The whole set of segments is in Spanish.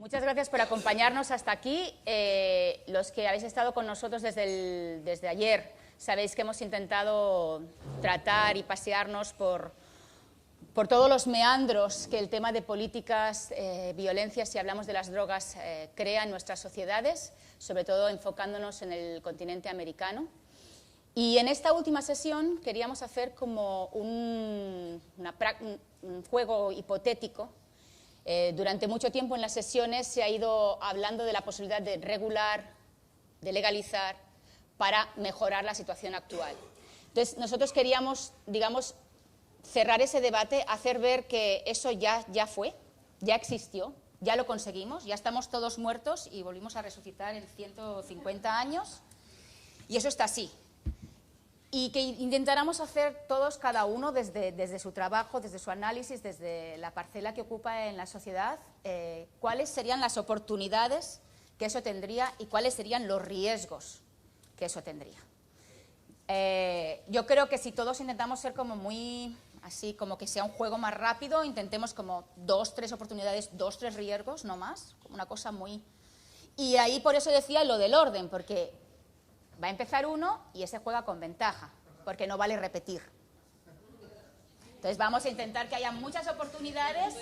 Muchas gracias por acompañarnos hasta aquí. Los que habéis estado con nosotros desde ayer, sabéis que hemos intentado tratar y pasearnos por todos los meandros que el tema de políticas, violencia, si hablamos de las drogas, crea en nuestras sociedades, sobre todo enfocándonos en el continente americano. Y en esta última sesión queríamos hacer como un juego hipotético. Durante mucho tiempo en las sesiones se ha ido hablando de la posibilidad de regular, de legalizar, para mejorar la situación actual. Entonces, nosotros queríamos, digamos, cerrar ese debate, hacer ver que eso ya fue, ya existió, ya lo conseguimos, ya estamos todos muertos y volvimos a resucitar en 150 años, y eso está así. Y que intentáramos hacer todos, cada uno, desde su trabajo, desde su análisis, desde la parcela que ocupa en la sociedad, cuáles serían las oportunidades que eso tendría y cuáles serían los riesgos que eso tendría. Yo creo que si todos intentamos ser como muy, así, como que sea un juego más rápido, intentemos como 2, 3 oportunidades, 2, 3 riesgos, no más, como una cosa muy... Y ahí por eso decía lo del orden, porque va a empezar uno y ese juega con ventaja, porque no vale repetir. Entonces vamos a intentar que haya muchas oportunidades.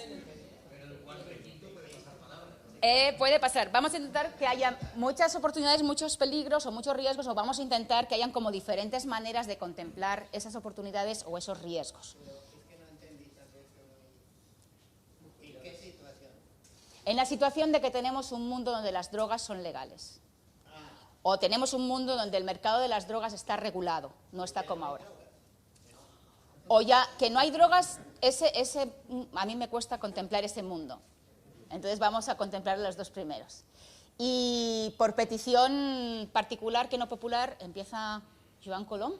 Puede pasar. Vamos a intentar que haya muchas oportunidades, muchos peligros o muchos riesgos, o vamos a intentar que hayan como diferentes maneras de contemplar esas oportunidades o esos riesgos. ¿En qué situación? En la situación de que tenemos un mundo donde las drogas son legales. O tenemos un mundo donde el mercado de las drogas está regulado, no está como ahora. O ya que no hay drogas, a mí me cuesta contemplar ese mundo. Entonces vamos a contemplar los dos primeros. Y por petición particular, que no popular, empieza Joan Colom,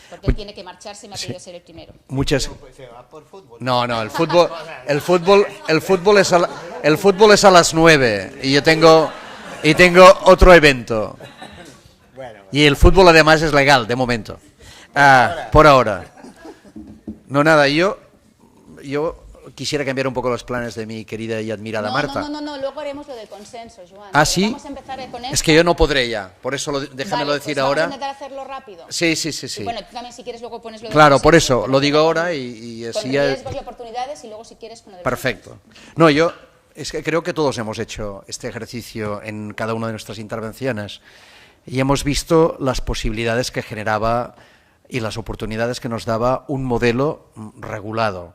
porque él tiene que marcharse y me ha pedido ser el primero. Muchas. No, el fútbol es a las 9 y yo tengo otro evento. Y el fútbol además es legal, de momento. Por ahora. No, nada, yo quisiera cambiar un poco los planes de mi querida y admirada Marta. No, luego haremos lo del consenso, Joan. ¿Ah, sí? Vamos a empezar con esto. Es que yo no podré ya, por eso déjamelo decir ahora. Vamos a intentar hacerlo rápido. Sí. Y bueno, tú también si quieres luego pones lo del Claro, consenso, por eso, lo digo ahora y así... Con riesgos y oportunidades y luego si quieres con lo del Perfecto. consenso. No, es que creo que todos hemos hecho este ejercicio en cada una de nuestras intervenciones y hemos visto las posibilidades que generaba y las oportunidades que nos daba un modelo regulado,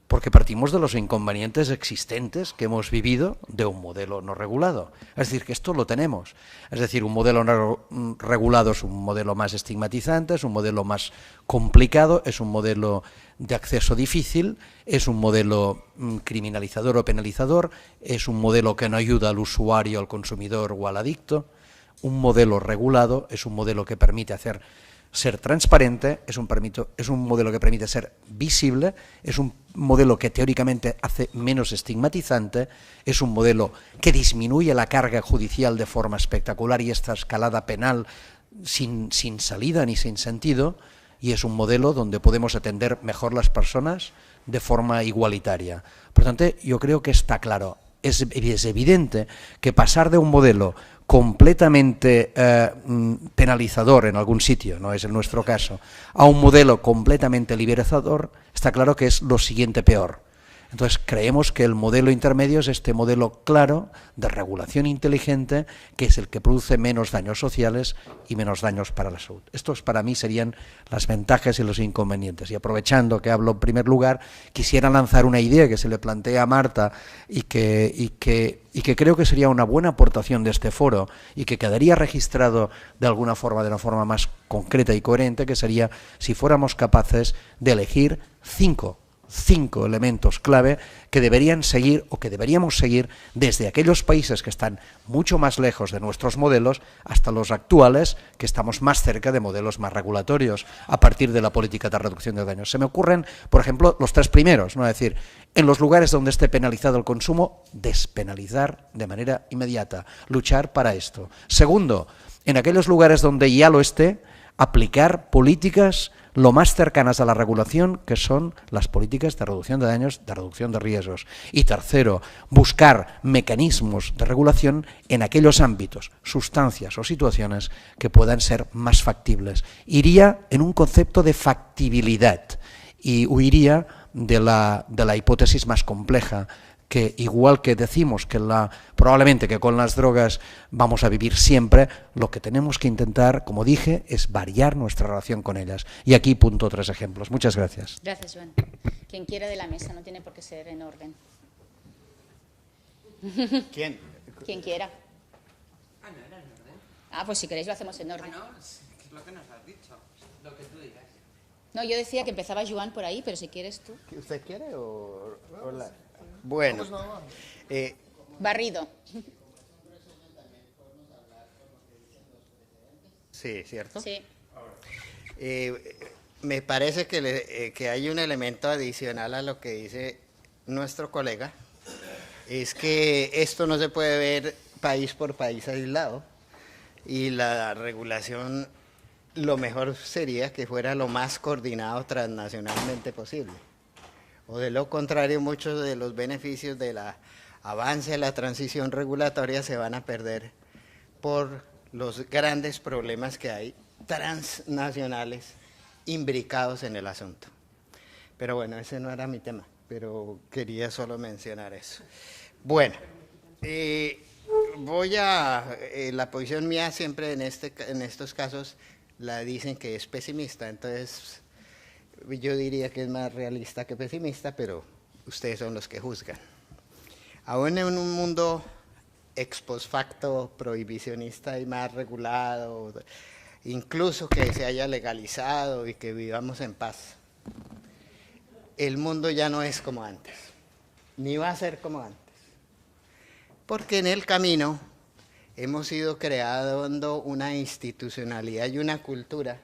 porque partimos de los inconvenientes existentes que hemos vivido de un modelo no regulado. Es decir, que esto lo tenemos. Es decir, un modelo no regulado es un modelo más estigmatizante, es un modelo más complicado, es un modelo de acceso difícil, es un modelo criminalizador o penalizador, es un modelo que no ayuda al usuario, al consumidor o al adicto. Un modelo regulado es un modelo que permite ser transparente, es un modelo que permite ser visible, es un modelo que teóricamente hace menos estigmatizante, es un modelo que disminuye la carga judicial de forma espectacular y esta escalada penal sin salida ni sin sentido, y es un modelo donde podemos atender mejor las personas de forma igualitaria. Por lo tanto, yo creo que está claro, es evidente que pasar de un modelo completamente penalizador en algún sitio, no es el nuestro caso, a un modelo completamente liberalizador, está claro que es lo siguiente peor. Entonces creemos que el modelo intermedio es este modelo claro de regulación inteligente, que es el que produce menos daños sociales y menos daños para la salud. Estos para mí serían las ventajas y los inconvenientes. Y aprovechando que hablo en primer lugar, quisiera lanzar una idea que se le plantea a Marta y que creo que sería una buena aportación de este foro y que quedaría registrado de alguna forma, de una forma más concreta y coherente, que sería si fuéramos capaces de elegir 5 elementos clave que deberían seguir o que deberíamos seguir desde aquellos países que están mucho más lejos de nuestros modelos hasta los actuales que estamos más cerca de modelos más regulatorios a partir de la política de reducción de daños. Se me ocurren, por ejemplo, los 3 primeros, ¿no? Es decir, en los lugares donde esté penalizado el consumo, despenalizar de manera inmediata, luchar para esto. Segundo, en aquellos lugares donde ya lo esté, aplicar políticas lo más cercanas a la regulación, que son las políticas de reducción de daños, de reducción de riesgos. Y tercero, buscar mecanismos de regulación en aquellos ámbitos, sustancias o situaciones que puedan ser más factibles. Iría en un concepto de factibilidad y huiría de la hipótesis más compleja, que igual que decimos que probablemente que con las drogas vamos a vivir siempre, lo que tenemos que intentar, como dije, es variar nuestra relación con ellas. Y aquí punto 3 ejemplos. Muchas gracias. Gracias, Joan. Quien quiera de la mesa, no tiene por qué ser en orden. ¿Quién? Quien quiera. Ah, no era en orden. Ah, pues si queréis lo hacemos en orden. Ah, no, es lo que nos has dicho, lo que tú digas. No, yo decía que empezaba Joan por ahí, pero si quieres tú. ¿Usted quiere o la? Bueno, Barrido. sí, ¿cierto? Sí. Me parece que hay un elemento adicional a lo que dice nuestro colega, es que esto no se puede ver país por país aislado, y la regulación lo mejor sería que fuera lo más coordinado transnacionalmente posible. O de lo contrario, muchos de los beneficios del avance de la transición regulatoria se van a perder por los grandes problemas que hay transnacionales imbricados en el asunto. Pero bueno, ese no era mi tema, pero quería solo mencionar eso. Bueno, la posición mía siempre en estos casos la dicen que es pesimista, entonces yo diría que es más realista que pesimista, pero ustedes son los que juzgan. Aún en un mundo ex post facto, prohibicionista y más regulado, incluso que se haya legalizado y que vivamos en paz, el mundo ya no es como antes, ni va a ser como antes, porque en el camino hemos ido creando una institucionalidad y una cultura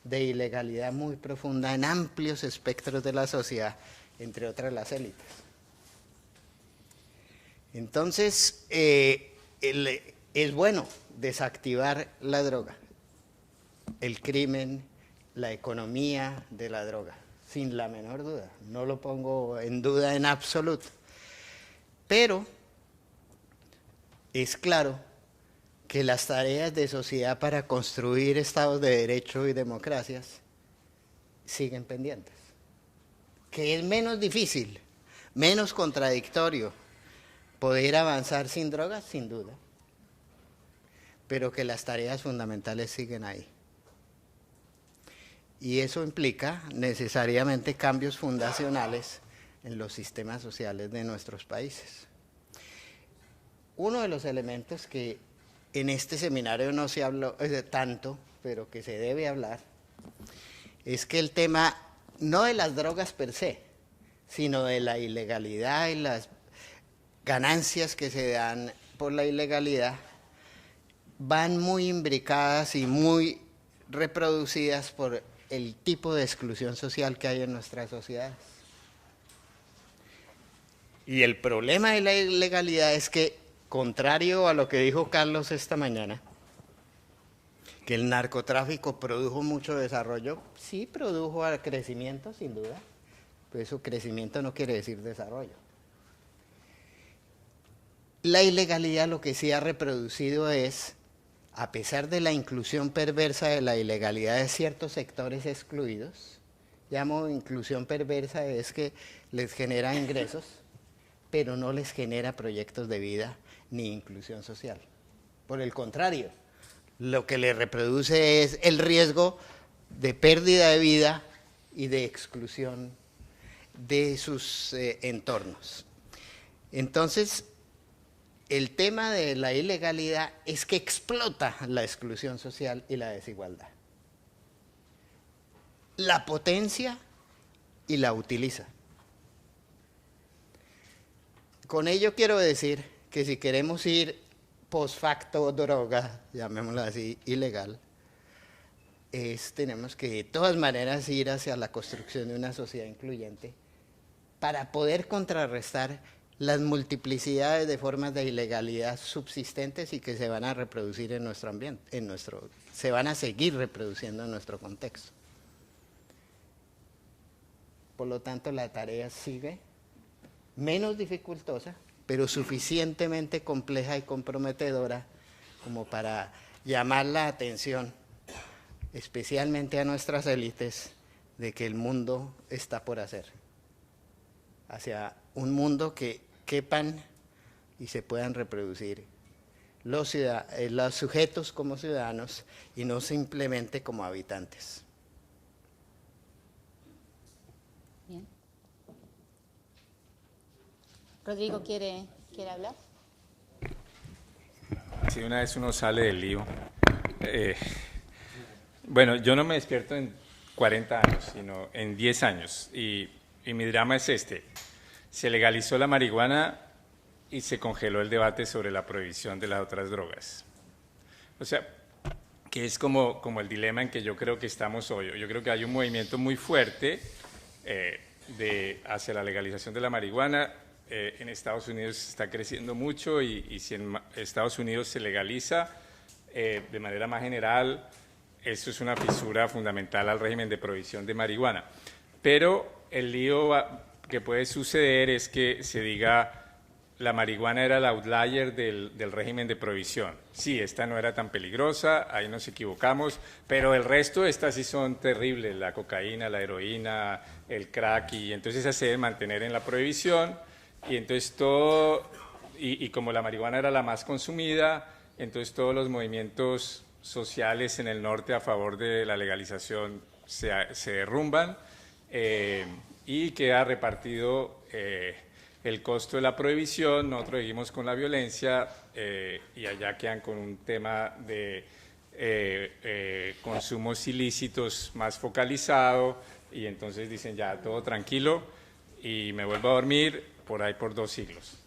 de ilegalidad muy profunda en amplios espectros de la sociedad, entre otras las élites. Entonces, es bueno desactivar la droga, el crimen, la economía de la droga, sin la menor duda, no lo pongo en duda en absoluto. Pero es claro que las tareas de sociedad para construir estados de derecho y democracias siguen pendientes. Que es menos difícil, menos contradictorio poder avanzar sin drogas, sin duda, pero que las tareas fundamentales siguen ahí. Y eso implica necesariamente cambios fundacionales en los sistemas sociales de nuestros países. Uno de los elementos que en este seminario no se habló tanto, pero que se debe hablar, es que el tema no de las drogas per se, sino de la ilegalidad y las ganancias que se dan por la ilegalidad, van muy imbricadas y muy reproducidas por el tipo de exclusión social que hay en nuestras sociedades. Y el problema de la ilegalidad es que, contrario a lo que dijo Carlos esta mañana, que el narcotráfico produjo mucho desarrollo, sí produjo crecimiento, sin duda, pero eso crecimiento no quiere decir desarrollo. La ilegalidad lo que sí ha reproducido es, a pesar de la inclusión perversa de la ilegalidad de ciertos sectores excluidos, llamo inclusión perversa es que les genera ingresos, pero no les genera proyectos de vida ni inclusión social. Por el contrario, lo que le reproduce es el riesgo de pérdida de vida y de exclusión de sus entornos. Entonces, el tema de la ilegalidad es que explota la exclusión social y la desigualdad. La potencia y la utiliza. Con ello quiero decir que si queremos ir post facto droga, llamémoslo así, ilegal, tenemos que de todas maneras ir hacia la construcción de una sociedad incluyente para poder contrarrestar las multiplicidades de formas de ilegalidad subsistentes y que se van a reproducir en nuestro ambiente, se van a seguir reproduciendo en nuestro contexto. Por lo tanto, la tarea sigue menos dificultosa, pero suficientemente compleja y comprometedora como para llamar la atención, especialmente a nuestras élites, de que el mundo está por hacer, hacia un mundo que quepan y se puedan reproducir los sujetos como ciudadanos y no simplemente como habitantes. Bien. Rodrigo, ¿quiere hablar? Si una vez uno sale del lío. Bueno, yo no me despierto en 40 años, sino en 10 años. Y mi drama es este. Se legalizó la marihuana y se congeló el debate sobre la prohibición de las otras drogas. O sea, que es como el dilema en que yo creo que estamos hoy. Yo creo que hay un movimiento muy fuerte hacia la legalización de la marihuana. En Estados Unidos está creciendo mucho y si en Estados Unidos se legaliza de manera más general, eso es una fisura fundamental al régimen de prohibición de marihuana. Pero el lío que puede suceder es que se diga la marihuana era el outlier del régimen de prohibición. Sí, esta no era tan peligrosa, ahí nos equivocamos, pero el resto, estas sí son terribles, la cocaína, la heroína, el crack, y entonces se debe mantener en la prohibición, y entonces todo, y como la marihuana era la más consumida, entonces todos los movimientos sociales en el norte a favor de la legalización se derrumban, y queda repartido el costo de la prohibición. Nosotros seguimos con la violencia y allá quedan con un tema de consumos ilícitos más focalizado y entonces dicen ya todo tranquilo y me vuelvo a dormir por ahí por 2 siglos.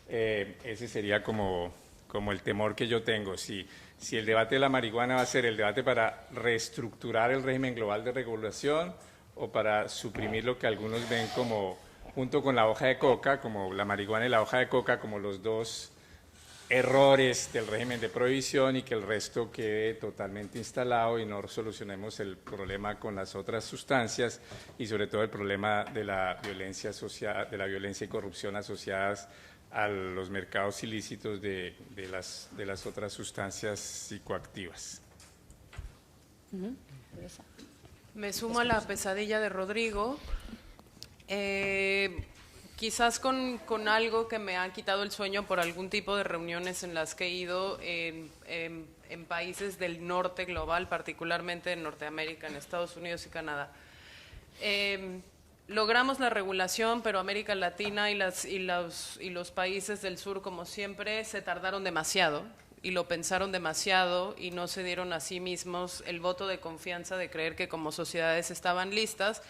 Ese sería como el temor que yo tengo. Si el debate de la marihuana va a ser el debate para reestructurar el régimen global de regulación o para suprimir lo que algunos ven como, junto con la hoja de coca, como la marihuana y la hoja de coca, como los 2 errores del régimen de prohibición y que el resto quede totalmente instalado y no solucionemos el problema con las otras sustancias y sobre todo el problema de la violencia social, de la violencia y corrupción asociadas a los mercados ilícitos de las otras sustancias psicoactivas. Me sumo a la pesadilla de Rodrigo, quizás con algo que me ha quitado el sueño por algún tipo de reuniones en las que he ido en países del norte global, particularmente en Norteamérica, en Estados Unidos y Canadá. Logramos la regulación, pero América Latina y los países del sur, como siempre, se tardaron demasiado y lo pensaron demasiado y no se dieron a sí mismos el voto de confianza de creer que como sociedades estaban listas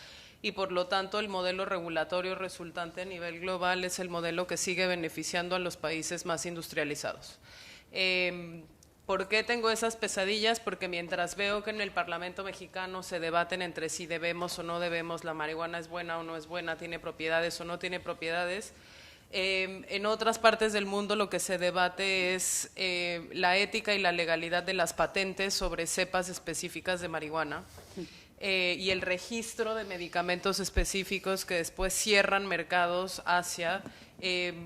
y por lo tanto el modelo regulatorio resultante a nivel global es el modelo que sigue beneficiando a los países más industrializados. ¿Por qué tengo esas pesadillas? Porque mientras veo que en el Parlamento mexicano se debaten entre si debemos o no debemos, la marihuana es buena o no es buena, tiene propiedades o no tiene propiedades, en otras partes del mundo lo que se debate es la ética y la legalidad de las patentes sobre cepas específicas de marihuana y el registro de medicamentos específicos que después cierran mercados hacia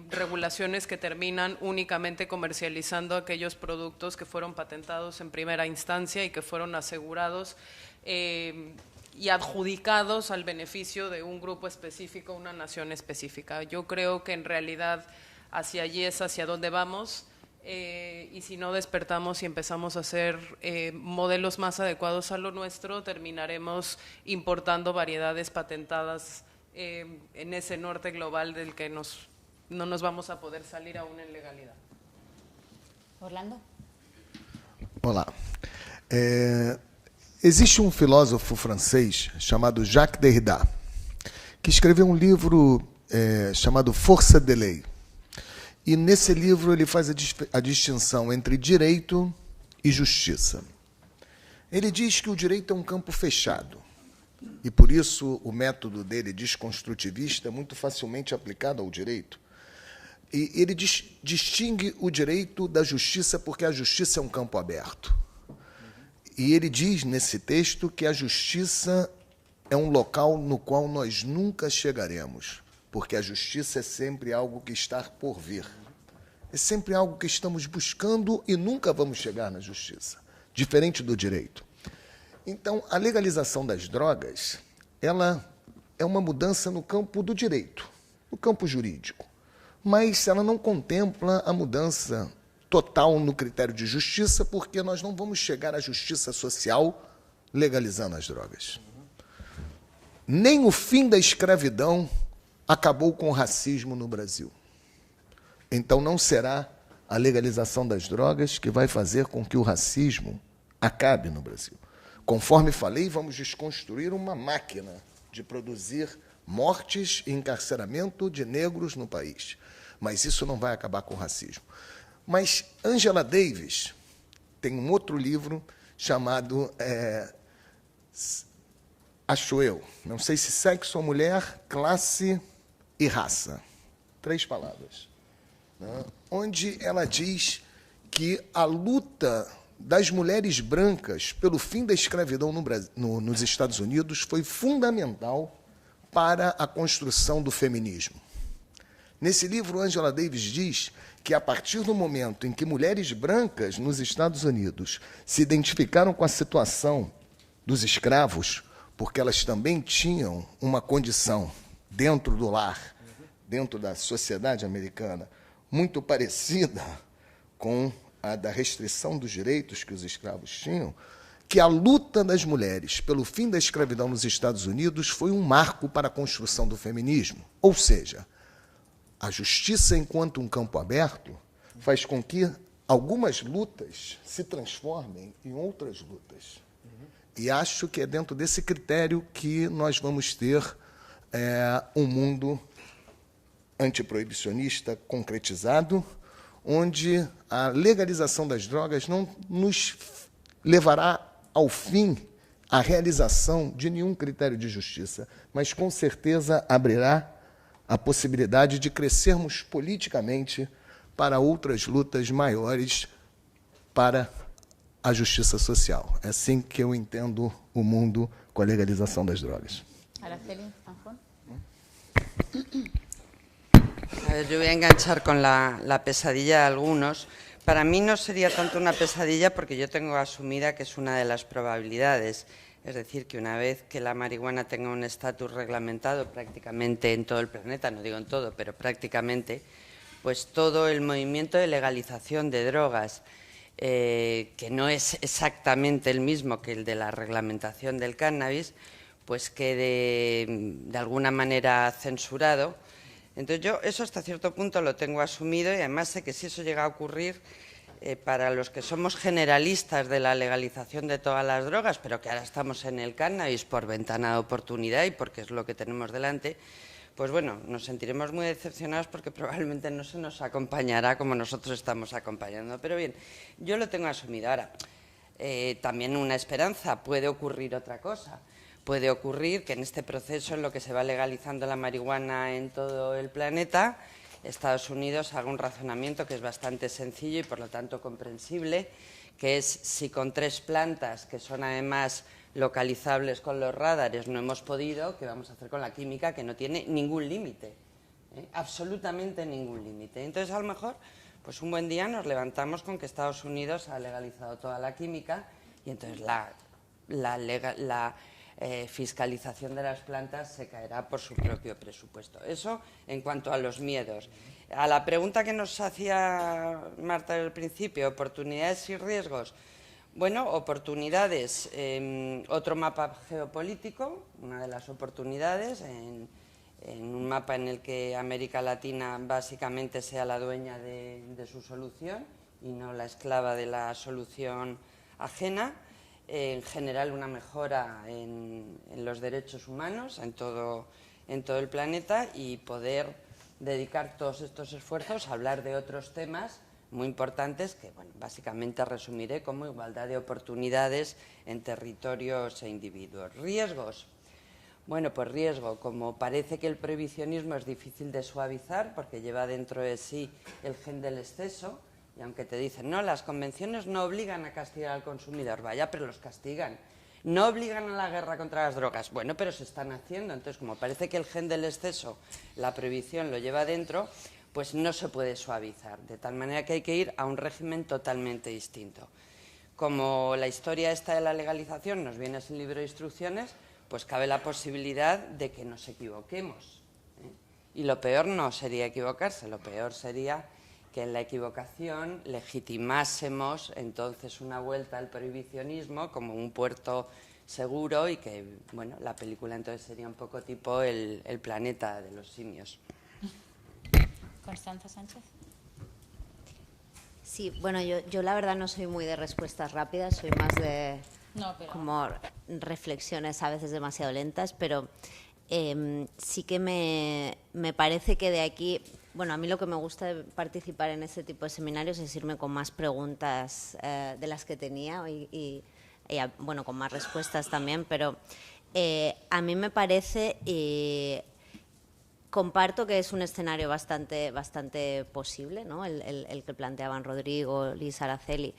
regulaciones que terminan únicamente comercializando aquellos productos que fueron patentados en primera instancia y que fueron asegurados y adjudicados al beneficio de un grupo específico, una nación específica. Yo creo que en realidad hacia allí es hacia donde vamos y si no despertamos y empezamos a hacer modelos más adecuados a lo nuestro, terminaremos importando variedades patentadas en ese norte global del que no nos vamos a poder salir aún en legalidad. Orlando. Olá. Existe um filósofo francês chamado Jacques Derrida, que escreveu um livro chamado Força de Lei. E nesse livro ele faz a distinção entre direito e justiça. Ele diz que o direito é um campo fechado, e por isso o método dele desconstrutivista é muito facilmente aplicado ao direito. E ele distingue o direito da justiça porque a justiça é um campo aberto. E ele diz nesse texto que a justiça é um local no qual nós nunca chegaremos, porque a justiça é sempre algo que está por vir. É sempre algo que estamos buscando e nunca vamos chegar na justiça, diferente do direito. Então, a legalização das drogas, ela é uma mudança no campo do direito, no campo jurídico, mas ela não contempla a mudança total no critério de justiça, porque nós não vamos chegar à justiça social legalizando as drogas. Nem o fim da escravidão acabou com o racismo no Brasil. Então não será a legalização das drogas que vai fazer com que o racismo acabe no Brasil. Conforme falei, vamos desconstruir uma máquina de produzir mortes e encarceramento de negros no país. Mas isso não vai acabar com o racismo. Mas Angela Davis tem um outro livro chamado, acho eu, não sei se sexo ou mulher, classe e raça. 3 palavras. Né? Onde ela diz que a luta das mulheres brancas pelo fim da escravidão nos Estados Unidos foi fundamental para a construção do feminismo. Nesse livro, Angela Davis diz que, a partir do momento em que mulheres brancas nos Estados Unidos se identificaram com a situação dos escravos, porque elas também tinham uma condição dentro do lar, dentro da sociedade americana, muito parecida com a da restrição dos direitos que os escravos tinham, que a luta das mulheres pelo fim da escravidão nos Estados Unidos foi um marco para a construção do feminismo. Ou seja, a justiça, enquanto um campo aberto, faz com que algumas lutas se transformem em outras lutas. E acho que é dentro desse critério que nós vamos ter um mundo antiproibicionista concretizado, onde a legalização das drogas não nos levará ao fim a realização de nenhum critério de justiça, mas com certeza abrirá a possibilidade de crescermos politicamente para outras lutas maiores para a justiça social. É assim que eu entendo o mundo com a legalização das drogas. Araceli, Anjón. A ver, yo voy a enganchar con la pesadilla de algunos. Para mí no sería tanto una pesadilla porque yo tengo asumida que es una de las probabilidades. Es decir, que una vez que la marihuana tenga un estatus reglamentado prácticamente en todo el planeta, no digo en todo, pero prácticamente, pues todo el movimiento de legalización de drogas, que no es exactamente el mismo que el de la reglamentación del cannabis, pues quede de alguna manera censurado. Entonces yo eso hasta cierto punto lo tengo asumido y además sé que si eso llega a ocurrir, para los que somos generalistas de la legalización de todas las drogas, pero que ahora estamos en el cannabis por ventana de oportunidad y porque es lo que tenemos delante, pues bueno, nos sentiremos muy decepcionados porque probablemente no se nos acompañará como nosotros estamos acompañando. Pero bien, yo lo tengo asumido. Ahora, también una esperanza, puede ocurrir otra cosa. Puede ocurrir que en este proceso en lo que se va legalizando la marihuana en todo el planeta, Estados Unidos haga un razonamiento que es bastante sencillo y por lo tanto comprensible, que es si con 3 plantas, que son además localizables con los radares, no hemos podido, ¿qué vamos a hacer con la química que no tiene ningún límite? Absolutamente ningún límite. Entonces, a lo mejor, pues un buen día nos levantamos con que Estados Unidos ha legalizado toda la química y entonces la fiscalización de las plantas se caerá por su propio presupuesto. Eso en cuanto a los miedos. A la pregunta que nos hacía Marta al principio, oportunidades y riesgos. Bueno, oportunidades, otro mapa geopolítico, una de las oportunidades, en un mapa en el que América Latina básicamente sea la dueña de su solución y no la esclava de la solución ajena. En general, una mejora en los derechos humanos en todo el planeta y poder dedicar todos estos esfuerzos a hablar de otros temas muy importantes que, bueno, básicamente resumiré como igualdad de oportunidades en territorios e individuos. Riesgos. Bueno, pues riesgo. Como parece que el prohibicionismo es difícil de suavizar porque lleva dentro de sí el gen del exceso, y aunque te dicen, no, las convenciones no obligan a castigar al consumidor, vaya, pero los castigan. No obligan a la guerra contra las drogas, bueno, pero se están haciendo. Entonces, como parece que el gen del exceso, la prohibición lo lleva dentro, pues no se puede suavizar, de tal manera que hay que ir a un régimen totalmente distinto. Como la historia esta de la legalización nos viene sin libro de instrucciones, pues cabe la posibilidad de que nos equivoquemos, ¿eh? Y lo peor no sería equivocarse, lo peor sería que en la equivocación legitimásemos entonces una vuelta al prohibicionismo como un puerto seguro y que, bueno, la película entonces sería un poco tipo el planeta de los simios. Constanza Sánchez. Sí, bueno, yo la verdad no soy muy de respuestas rápidas, soy más de como reflexiones a veces demasiado lentas, pero sí que me parece que de aquí, bueno, a mí lo que me gusta de participar en este tipo de seminarios es irme con más preguntas de las que tenía y bueno, con más respuestas también, pero a mí me parece... comparto que es un escenario bastante posible, ¿no? el que planteaban Rodrigo, Liz, Araceli.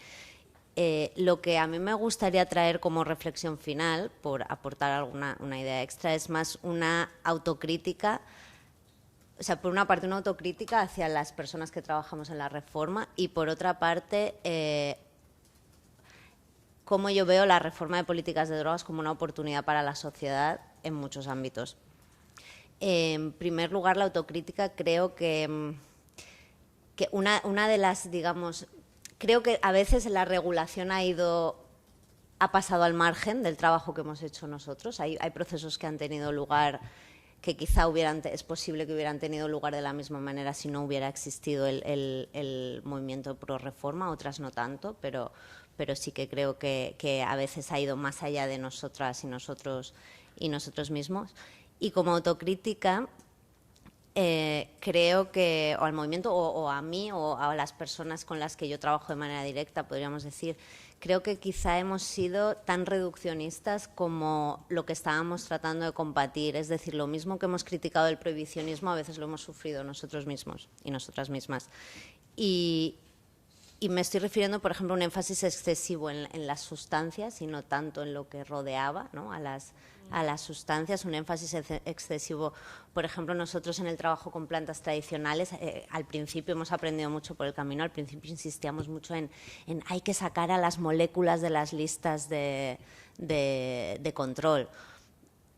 Lo que a mí me gustaría traer como reflexión final, por aportar una idea extra, es más una autocrítica, o sea, por una parte una autocrítica hacia las personas que trabajamos en la reforma y por otra parte cómo yo veo la reforma de políticas de drogas como una oportunidad para la sociedad en muchos ámbitos. En primer lugar, la autocrítica, creo que una de las, digamos, creo que a veces la regulación ha pasado al margen del trabajo que hemos hecho nosotros. Hay procesos que han tenido lugar que quizá es posible que hubieran tenido lugar de la misma manera si no hubiera existido el movimiento pro reforma, otras no tanto, pero sí que creo que a veces ha ido más allá de nosotras y nosotros mismos. Y como autocrítica, creo que, o al movimiento, o a mí, o a las personas con las que yo trabajo de manera directa, podríamos decir, creo que quizá hemos sido tan reduccionistas como lo que estábamos tratando de combatir. Es decir, lo mismo que hemos criticado el prohibicionismo, a veces lo hemos sufrido nosotros mismos y nosotras mismas. Y me estoy refiriendo, por ejemplo, a un énfasis excesivo en las sustancias y no tanto en lo que rodeaba, ¿no? a las sustancias, un énfasis excesivo. Por ejemplo, nosotros en el trabajo con plantas tradicionales, al principio hemos aprendido mucho por el camino, al principio insistíamos mucho en hay que sacar a las moléculas de las listas de control.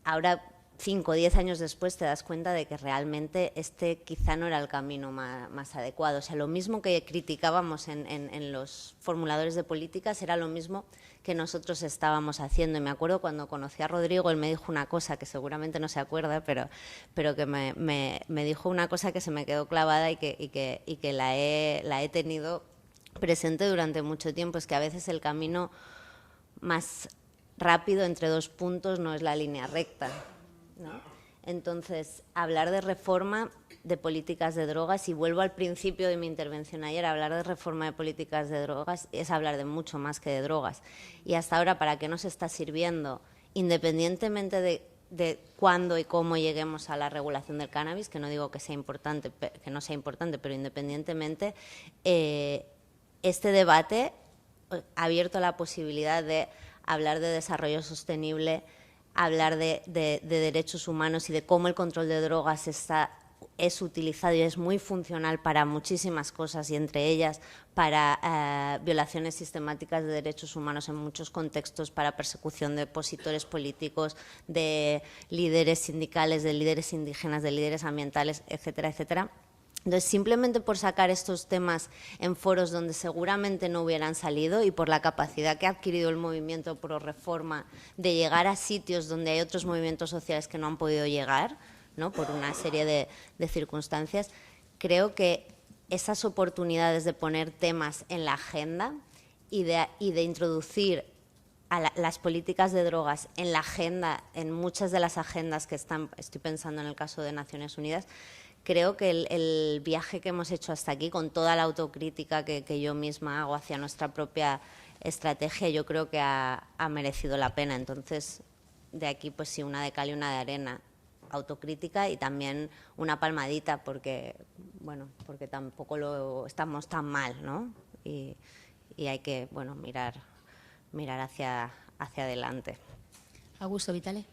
Ahora, 5 o 10 años después te das cuenta de que realmente este quizá no era el camino más adecuado. O sea, lo mismo que criticábamos en los formuladores de políticas era lo mismo que nosotros estábamos haciendo. Y me acuerdo cuando conocí a Rodrigo, él me dijo una cosa que seguramente no se acuerda, pero que me dijo una cosa que se me quedó clavada y que la he tenido presente durante mucho tiempo, es que a veces el camino más rápido entre dos puntos no es la línea recta, ¿no? Entonces, hablar de reforma de políticas de drogas, y vuelvo al principio de mi intervención ayer, hablar de reforma de políticas de drogas es hablar de mucho más que de drogas. Y hasta ahora, ¿para qué nos está sirviendo? Independientemente de cuándo y cómo lleguemos a la regulación del cannabis, que no digo que sea importante, que no sea importante, pero independientemente, este debate ha abierto la posibilidad de hablar de desarrollo sostenible, hablar de derechos humanos y de cómo el control de drogas es utilizado y es muy funcional para muchísimas cosas, y entre ellas para violaciones sistemáticas de derechos humanos en muchos contextos, para persecución de opositores políticos, de líderes sindicales, de líderes indígenas, de líderes ambientales, etcétera, etcétera. Entonces, simplemente por sacar estos temas en foros donde seguramente no hubieran salido, y por la capacidad que ha adquirido el movimiento pro reforma de llegar a sitios donde hay otros movimientos sociales que no han podido llegar, ¿no? Por una serie de circunstancias, creo que esas oportunidades de poner temas en la agenda y de introducir a las políticas de drogas en la agenda, en muchas de las agendas que están, estoy pensando en el caso de Naciones Unidas, creo que el viaje que hemos hecho hasta aquí, con toda la autocrítica que yo misma hago hacia nuestra propia estrategia, yo creo que ha merecido la pena. Entonces, de aquí pues sí, una de cal y una de arena, autocrítica y también una palmadita porque, bueno, porque tampoco estamos tan mal, ¿no? Y hay que, bueno, mirar hacia adelante. Augusto Vitale.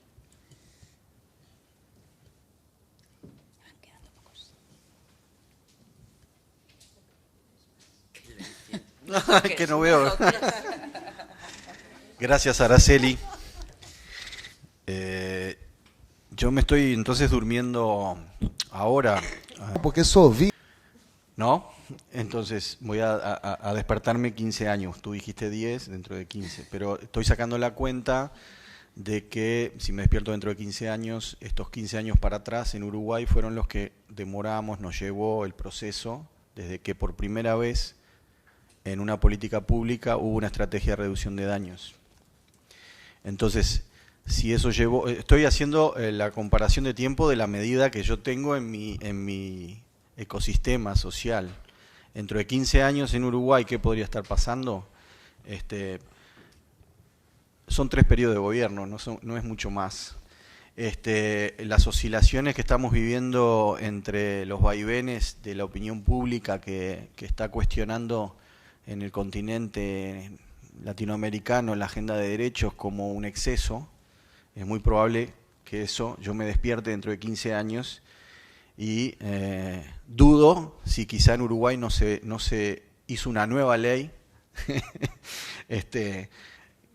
Que no veo. Gracias, Araceli. Yo me estoy entonces durmiendo ahora. Porque só vi. ¿No? Entonces voy a despertarme 15 años. Tú dijiste 10, dentro de 15. Pero estoy sacando la cuenta de que si me despierto dentro de 15 años, estos 15 años para atrás en Uruguay fueron los que demoramos, nos llevó el proceso, desde que por primera vez en una política pública hubo una estrategia de reducción de daños. Entonces, si eso llevó, estoy haciendo la comparación de tiempo de la medida que yo tengo en mi ecosistema social. Dentro de 15 años en Uruguay, ¿qué podría estar pasando? Son 3 periodos de gobierno, no es mucho más. Las oscilaciones que estamos viviendo entre los vaivenes de la opinión pública que está cuestionando en el continente latinoamericano la agenda de derechos como un exceso, es muy probable que yo me despierte dentro de 15 años y dudo si quizá en Uruguay no se hizo una nueva ley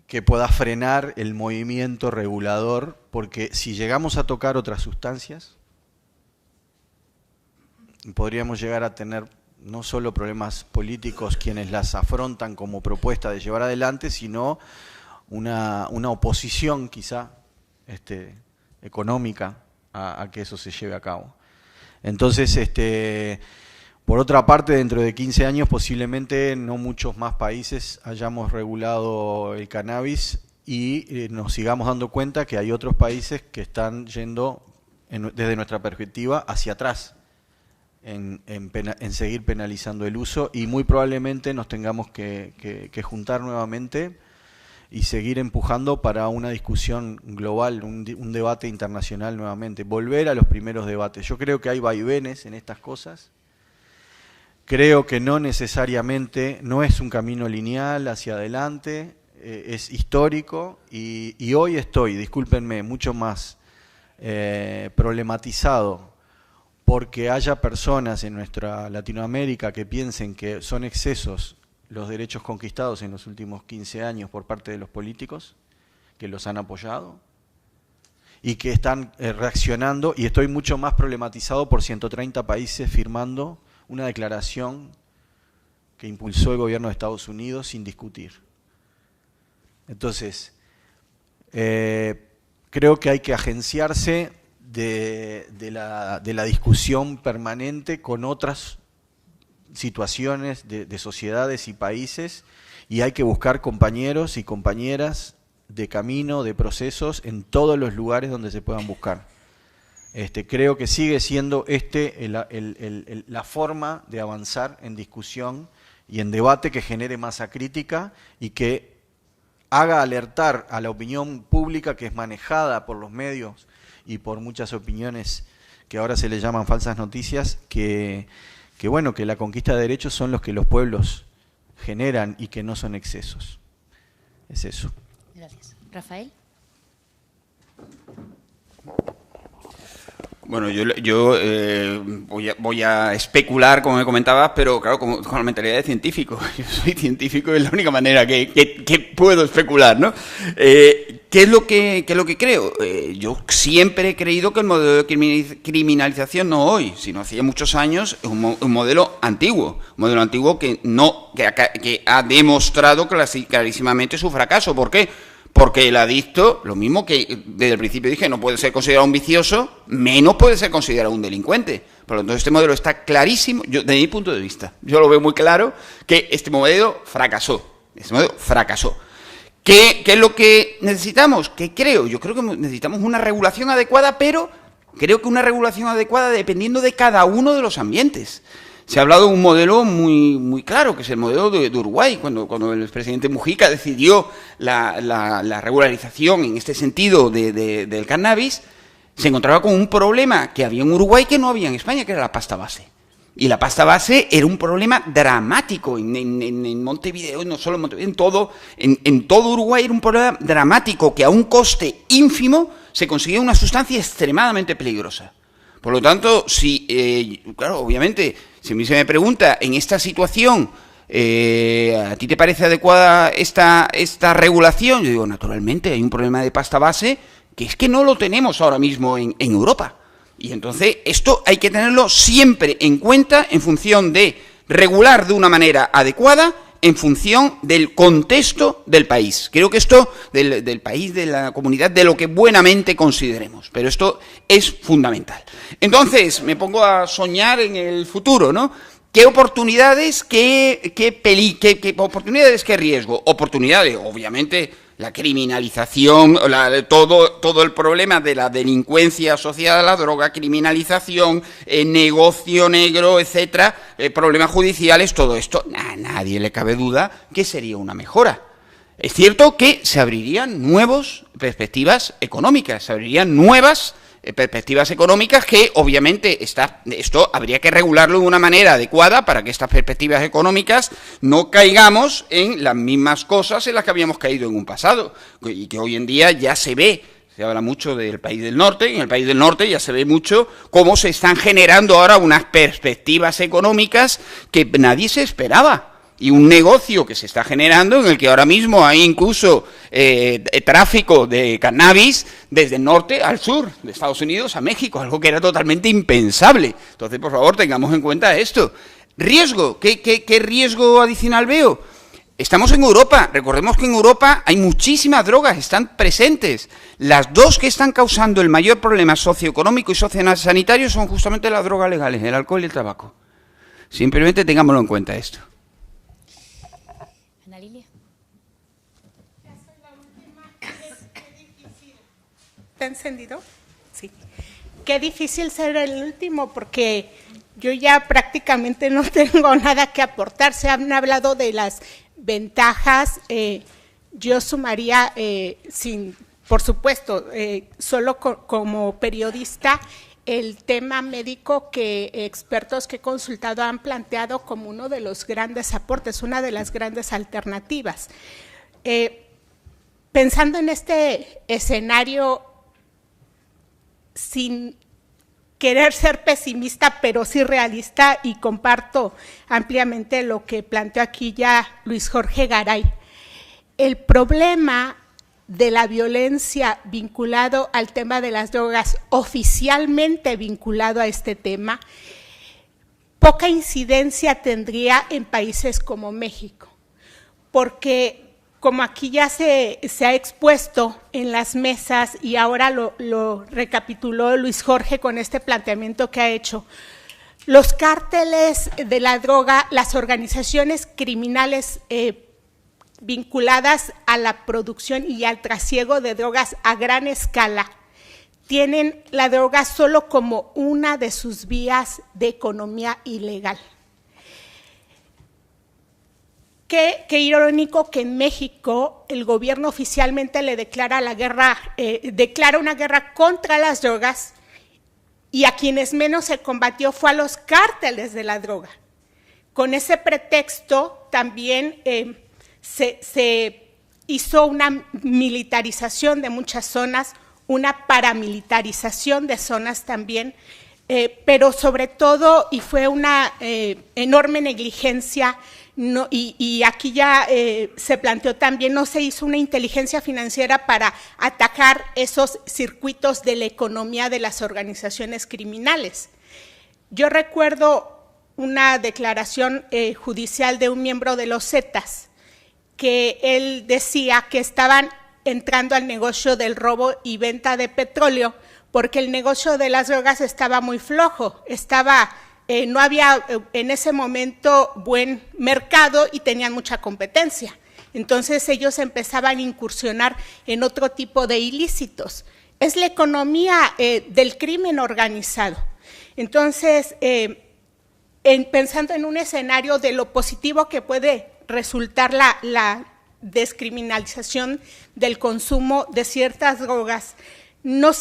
que pueda frenar el movimiento regulador, porque si llegamos a tocar otras sustancias, podríamos llegar a tener no solo problemas políticos quienes las afrontan como propuesta de llevar adelante, sino una oposición quizá económica a que eso se lleve a cabo. Entonces, por otra parte, dentro de 15 años posiblemente no muchos más países hayamos regulado el cannabis y nos sigamos dando cuenta que hay otros países que están yendo, desde nuestra perspectiva, hacia atrás en seguir penalizando el uso, y muy probablemente nos tengamos que juntar nuevamente y seguir empujando para una discusión global, un debate internacional nuevamente, volver a los primeros debates. Yo creo que hay vaivenes en estas cosas. Creo que no necesariamente, no es un camino lineal hacia adelante, es histórico y hoy estoy, discúlpenme, mucho más problematizado porque haya personas en nuestra Latinoamérica que piensen que son excesos los derechos conquistados en los últimos 15 años por parte de los políticos, que los han apoyado y que están reaccionando, y estoy mucho más problematizado por 130 países firmando una declaración que impulsó el gobierno de Estados Unidos sin discutir. Entonces, creo que hay que agenciarse de la discusión permanente con otras situaciones de sociedades y países, y hay que buscar compañeros y compañeras de camino, de procesos, en todos los lugares donde se puedan buscar. Creo que sigue siendo la forma de avanzar en discusión y en debate que genere masa crítica y que haga alertar a la opinión pública, que es manejada por los medios y por muchas opiniones que ahora se le llaman falsas noticias, que la conquista de derechos son los que los pueblos generan y que no son excesos. Es eso. Gracias. Rafael. Bueno, yo voy a especular, como me comentabas, pero claro, con la mentalidad de científico. Yo soy científico y es la única manera que puedo especular, ¿no? ¿Qué es lo que creo? Yo siempre he creído que el modelo de criminalización, no hoy, sino hacía muchos años, es un modelo antiguo. Un modelo antiguo que ha demostrado clarísimamente su fracaso. ¿Por qué? Porque el adicto, lo mismo que desde el principio dije, no puede ser considerado un vicioso, menos puede ser considerado un delincuente. Por lo tanto, este modelo está clarísimo, desde mi punto de vista, yo lo veo muy claro, que este modelo fracasó. Este modelo fracasó. ¿Qué es lo que necesitamos? Yo creo que necesitamos una regulación adecuada, pero creo que una regulación adecuada dependiendo de cada uno de los ambientes. Se ha hablado de un modelo muy claro, que es el modelo de Uruguay. Cuando el presidente Mujica decidió la regularización en este sentido del cannabis, se encontraba con un problema que había en Uruguay que no había en España, que era la pasta base. Y la pasta base era un problema dramático en Montevideo, no solo en Montevideo, en todo Uruguay era un problema dramático que a un coste ínfimo se conseguía una sustancia extremadamente peligrosa. Por lo tanto, claro, obviamente, si a mí se me pregunta, en esta situación, ¿a ti te parece adecuada esta regulación? Yo digo, naturalmente, hay un problema de pasta base que es que no lo tenemos ahora mismo en Europa. Y entonces esto hay que tenerlo siempre en cuenta en función de regular de una manera adecuada, en función del contexto del país. Creo que esto, del país, de la comunidad, de lo que buenamente consideremos. Pero esto es fundamental. Entonces, me pongo a soñar en el futuro, ¿no? ¿Qué oportunidades, qué oportunidades, qué riesgo? Oportunidades, obviamente, la criminalización, todo el problema de la delincuencia asociada a la droga, criminalización, negocio negro, etcétera, problemas judiciales, todo esto, a nadie le cabe duda que sería una mejora. Es cierto que se abrirían nuevas perspectivas económicas, se abrirían nuevas perspectivas económicas que obviamente esto habría que regularlo de una manera adecuada para que estas perspectivas económicas no caigamos en las mismas cosas en las que habíamos caído en un pasado y que hoy en día ya se ve. Se habla mucho del país del norte, y en el país del norte ya se ve mucho cómo se están generando ahora unas perspectivas económicas que nadie se esperaba. Y un negocio que se está generando en el que ahora mismo hay incluso tráfico de cannabis desde el norte al sur, de Estados Unidos a México, algo que era totalmente impensable. Entonces, por favor, tengamos en cuenta esto. Riesgo, ¿qué riesgo adicional veo? Estamos en Europa, recordemos que en Europa hay muchísimas drogas, están presentes. Las dos que están causando el mayor problema socioeconómico y sociosanitario son justamente las drogas legales, el alcohol y el tabaco. Simplemente tengámoslo en cuenta esto. ¿Está encendido? Sí. Qué difícil ser el último porque yo ya prácticamente no tengo nada que aportar. Se han hablado de las ventajas. Yo sumaría, por supuesto, solo como periodista, el tema médico que expertos que he consultado han planteado como uno de los grandes aportes, una de las grandes alternativas. Pensando en este escenario, sin querer ser pesimista, pero sí realista, y comparto ampliamente lo que planteó aquí ya Luis Jorge Garay. El problema de la violencia vinculado al tema de las drogas, oficialmente vinculado a este tema, poca incidencia tendría en países como México, porque como aquí ya se ha expuesto en las mesas y ahora lo recapituló Luis Jorge con este planteamiento que ha hecho, los cárteles de la droga, las organizaciones criminales vinculadas a la producción y al trasiego de drogas a gran escala, tienen la droga solo como una de sus vías de economía ilegal. Qué irónico que en México el gobierno oficialmente le declara una guerra contra las drogas y a quienes menos se combatió fue a los cárteles de la droga. Con ese pretexto también se hizo una militarización de muchas zonas, una paramilitarización de zonas también, pero sobre todo, y fue una enorme negligencia, y aquí ya se planteó también, no se hizo una inteligencia financiera para atacar esos circuitos de la economía de las organizaciones criminales. Yo recuerdo una declaración judicial de un miembro de los Zetas, que él decía que estaban entrando al negocio del robo y venta de petróleo, porque el negocio de las drogas estaba muy flojo, no había en ese momento buen mercado y tenían mucha competencia. Entonces ellos empezaban a incursionar en otro tipo de ilícitos. Es la economía del crimen organizado. Entonces, pensando en un escenario de lo positivo que puede resultar la descriminalización del consumo de ciertas drogas, no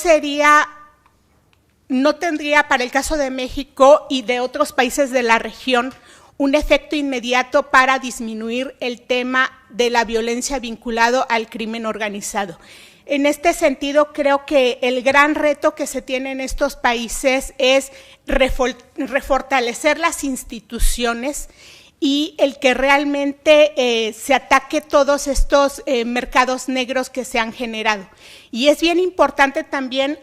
tendría para el caso de México y de otros países de la región un efecto inmediato para disminuir el tema de la violencia vinculado al crimen organizado. En este sentido, creo que el gran reto que se tiene en estos países es refortalecer las instituciones y el que realmente se ataque todos estos mercados negros que se han generado. Y es bien importante también,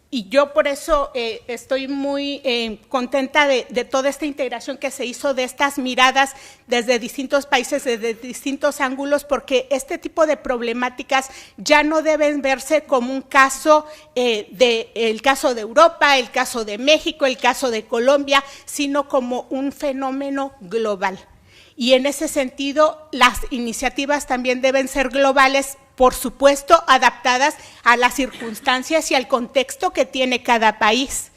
y yo por eso estoy muy contenta de toda esta integración que se hizo, de estas miradas desde distintos países, desde distintos ángulos, porque este tipo de problemáticas ya no deben verse como un caso, el caso de Europa, el caso de México, el caso de Colombia, sino como un fenómeno global. Y en ese sentido, las iniciativas también deben ser globales, por supuesto, adaptadas a las circunstancias y al contexto que tiene cada país.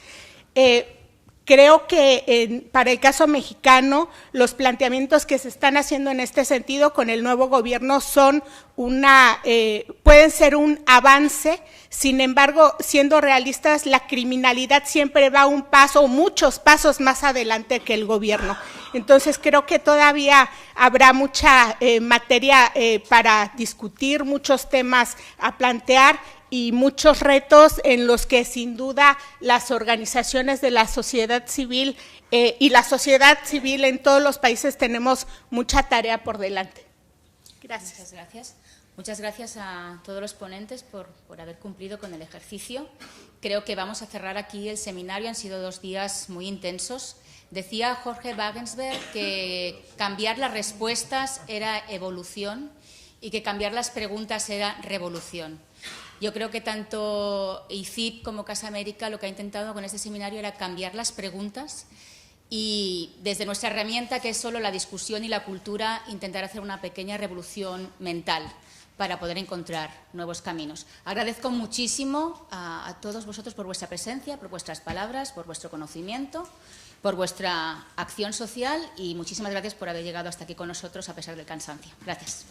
Creo que para el caso mexicano, los planteamientos que se están haciendo en este sentido con el nuevo gobierno son pueden ser un avance. Sin embargo, siendo realistas, la criminalidad siempre va un paso, muchos pasos más adelante que el gobierno. Entonces, creo que todavía habrá mucha materia para discutir, muchos temas a plantear y muchos retos en los que sin duda las organizaciones de la sociedad civil y la sociedad civil en todos los países tenemos mucha tarea por delante. Gracias. Muchas gracias. Muchas gracias a todos los ponentes por haber cumplido con el ejercicio. Creo que vamos a cerrar aquí el seminario. Han sido 2 días muy intensos. Decía Jorge Wagensberg que cambiar las respuestas era evolución y que cambiar las preguntas era revolución. Yo creo que tanto ICIP como Casa América lo que ha intentado con este seminario era cambiar las preguntas y desde nuestra herramienta, que es solo la discusión y la cultura, intentar hacer una pequeña revolución mental para poder encontrar nuevos caminos. Agradezco muchísimo a todos vosotros por vuestra presencia, por vuestras palabras, por vuestro conocimiento, por vuestra acción social y muchísimas gracias por haber llegado hasta aquí con nosotros a pesar del cansancio. Gracias.